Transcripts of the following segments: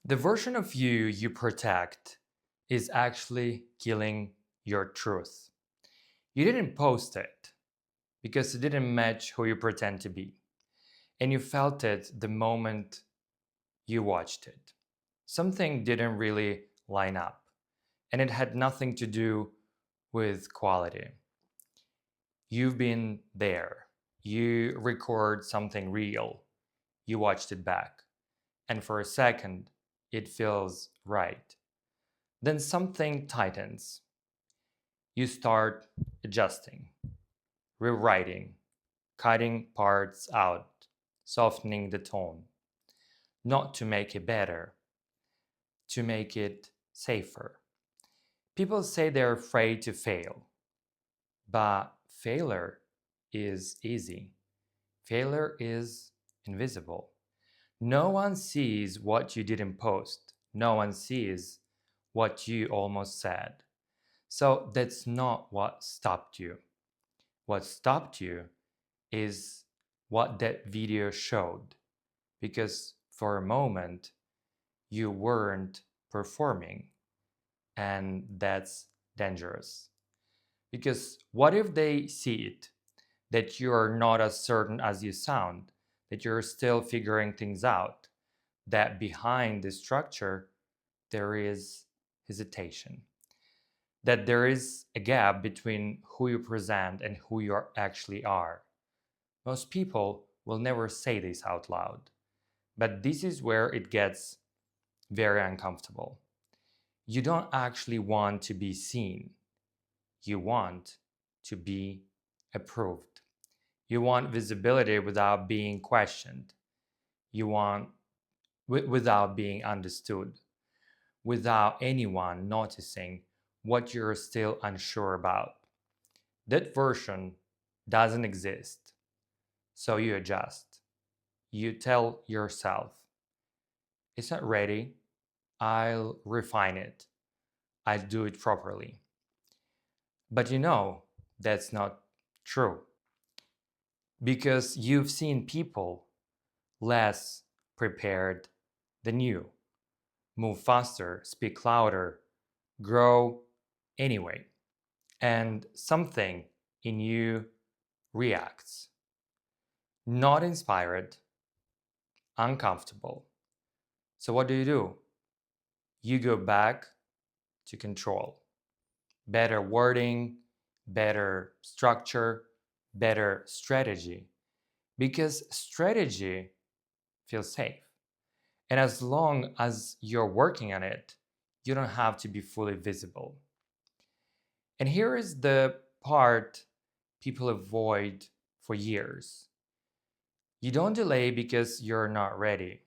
The version of you you protect is actually killing your truth. You didn't post it because it didn't match who you pretend to be. And you felt it the moment you watched it. Something didn't really line up, and it had nothing to do with quality. You've been there. You record something real. You watched it back. And for a second, it feels right. Then something tightens. You start adjusting, rewriting, cutting parts out, softening the tone, not to make it better, to make it safer. People say they're afraid to fail, but failure is easy. Failure is invisible. No one sees what you didn't post. No one sees what you almost said. So that's not what stopped you. What stopped you is what that video showed. Because for a moment, you weren't performing. And that's dangerous. Because what if they see it? That you're not as certain as you sound, that you're still figuring things out, that behind the structure there is hesitation, that there is a gap between who you present and who you actually are. Most people will never say this out loud, but this is where it gets very uncomfortable. You don't actually want to be seen, you want to be approved. You want visibility without being questioned. You want without being understood, without anyone noticing what you're still unsure about. That version doesn't exist. So you adjust. You tell yourself, it's not ready. I'll refine it. I'll do it properly. But you know that's not true because you've seen people less prepared than you move faster, speak louder, grow anyway. And something in you reacts. Not inspired, uncomfortable. So what do? You go back to control. Better wording, better structure, better strategy. Because strategy feels safe. And as long as you're working on it, you don't have to be fully visible. And here is the part people avoid for years. You don't delay because you're not ready.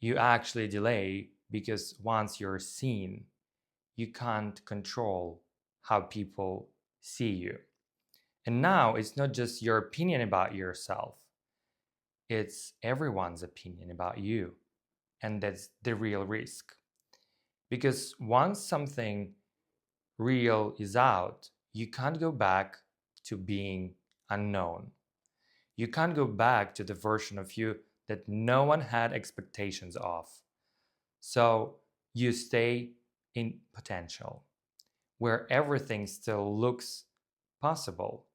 You actually delay because once you're seen, you can't control how people see you. And now it's not just your opinion about yourself, it's everyone's opinion about you. And that's the real risk. Because once something real is out, you can't go back to being unknown. You can't go back to the version of you that no one had expectations of. So you stay in potential, where everything still looks possible,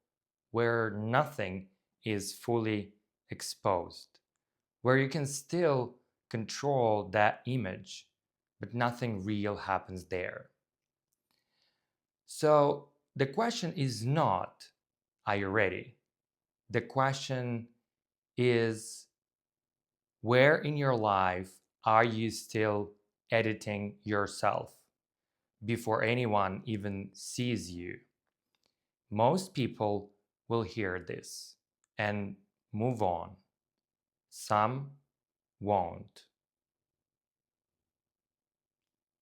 where nothing is fully exposed, where you can still control that image, but nothing real happens there. So the question is not, are you ready? The question is, where in your life are you still editing yourself before anyone even sees you? Most people will hear this and move on. Some won't.